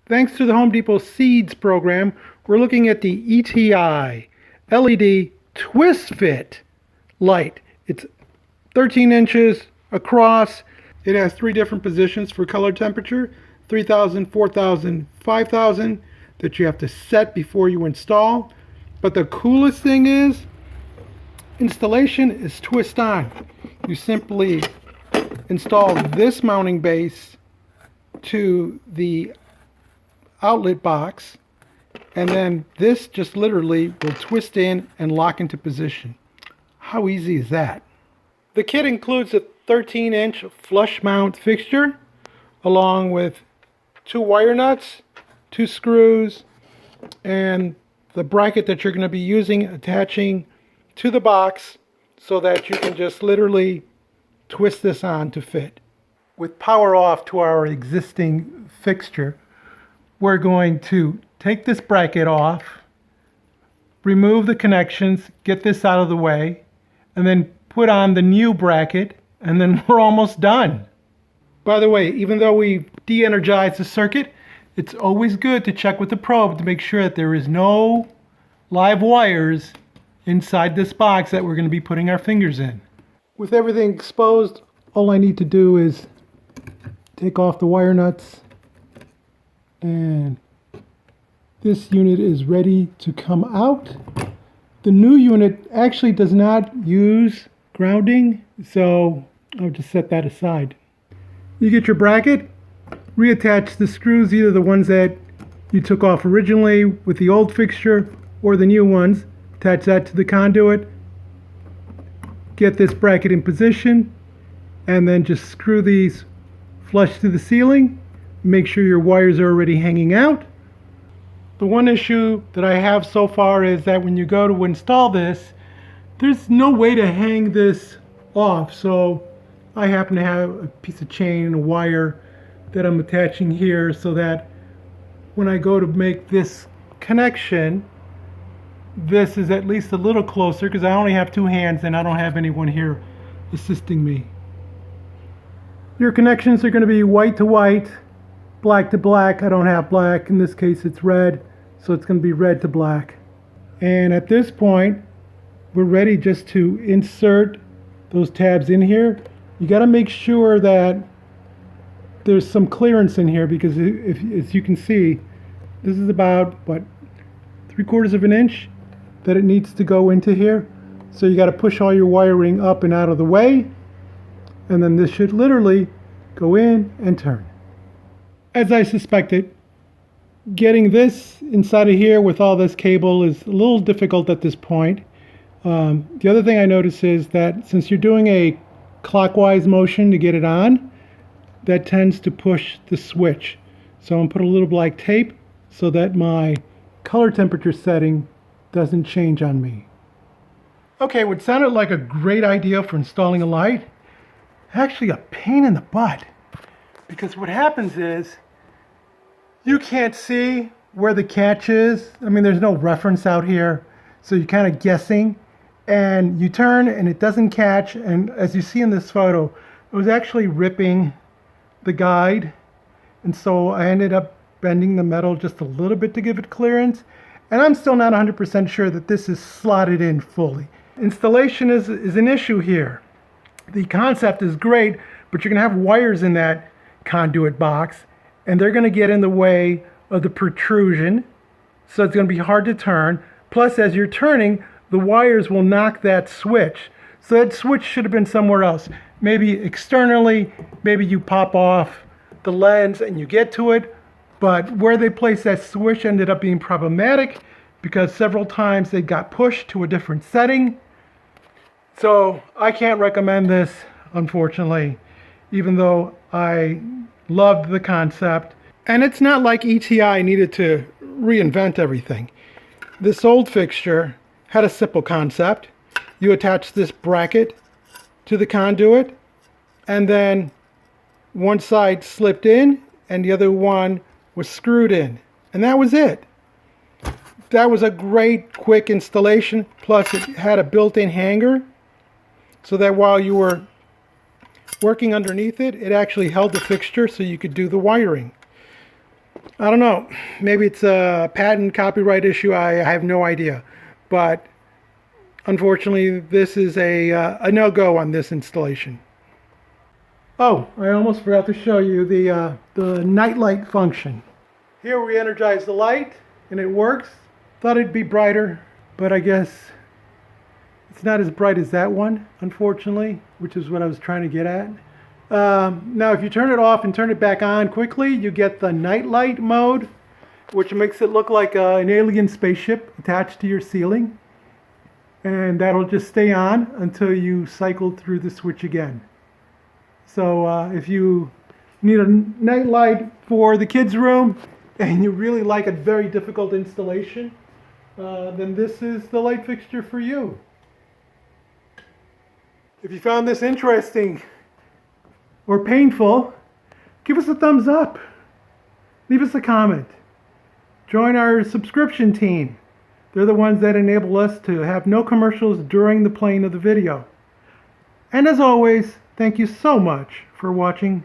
Thanks to the HomeDepot Seeds program, we're looking at the ETI LED TwistFit light. It's 13 inches across. It has 3 different positions for color temperature, 3000, 4000, 5000, that you have to set before you install. But the coolest thing is, installation is twist on. You simply install this mounting base to the outlet box, and then this just literally will twist in and lock into position. How easy is that? The kit includes a 13-inch flush mount fixture along with 2 wire nuts, 2 screws, and the bracket that you're going to be using attaching to the box so that you can just literally twist this on to fit. With power off to our existing fixture, we're going to take this bracket off, remove the connections, get this out of the way, and then put on the new bracket, and then we're almost done. By the way, even though we've de-energized the circuit, it's always good to check with the probe to make sure that there is no live wires inside this box that we're going to be putting our fingers in. With everything exposed, all I need to do is take off the wire nuts, and this unit is ready to come out. The new unit actually does not use grounding, so I'll just set that aside. You get your bracket, reattach the screws, either the ones that you took off originally with the old fixture or the new ones. Attach that to the conduit, get this bracket in position, and then just screw these flush to the ceiling. Make sure your wires are already hanging out. The one issue that I have so far is that when you go to install this, there's no way to hang this off. So I happen to have a piece of chain and a wire that I'm attaching here so that when I go to make this connection, this is at least a little closer, because I only have 2 hands and I don't have anyone here assisting me. Your connections are going to be white to white, black to black. I don't have black. In this case, it's red, so it's going to be red to black. And at this point, we're ready just to insert those tabs in here. You got to make sure that there's some clearance in here, because if as you can see, this is about, what, 3/4 of an inch that it needs to go into here. So you got to push all your wiring up and out of the way, and then this should literally go in and turn. As I suspected, getting this inside of here with all this cable is a little difficult at this point. The other thing I notice is that since you're doing a clockwise motion to get it on, that tends to push the switch. So I'm going to put a little black tape so that my color temperature setting doesn't change on me. Okay, what sounded like a great idea for installing a light, actually a pain in the butt. Because what happens is, you can't see where the catch is. I mean, there's no reference out here, so you're kind of guessing. And you turn and it doesn't catch, and as you see in this photo, it was actually ripping the guide. And so I ended up bending the metal just a little bit to give it clearance. And I'm still not 100% sure that this is slotted in fully. Installation is an issue here. The concept is great, but you're going to have wires in that conduit box, and they're going to get in the way of the protrusion, so it's going to be hard to turn. Plus, as you're turning, the wires will knock that switch. So that switch should have been somewhere else. Maybe externally, maybe you pop off the lens and you get to it, but where they placed that switch ended up being problematic because several times they got pushed to a different setting. So I can't recommend this, unfortunately, even though I loved the concept. And it's not like ETI needed to reinvent everything. This old fixture had a simple concept. You attach this bracket to the conduit, and then one side slipped in and the other one was screwed in. And that was it. That was a great quick installation. Plus it had a built-in hanger so that while you were working underneath it, it actually held the fixture so you could do the wiring. I don't know. Maybe it's a patent copyright issue. I have no idea. But unfortunately, this is a no-go on this installation. Oh, I almost forgot to show you the night light function. Here we energize the light, and it works. Thought it'd be brighter, but I guess it's not as bright as that one, unfortunately, which is what I was trying to get at. Now, if you turn it off and turn it back on quickly, you get the night light mode, which makes it look like an alien spaceship attached to your ceiling. And that'll just stay on until you cycle through the switch again. So if you need a night light for the kids' room and you really like a very difficult installation, then this is the light fixture for you. If you found this interesting or painful, give us a thumbs up. Leave us a comment. Join our subscription team. They're the ones that enable us to have no commercials during the playing of the video. And as always, thank you so much for watching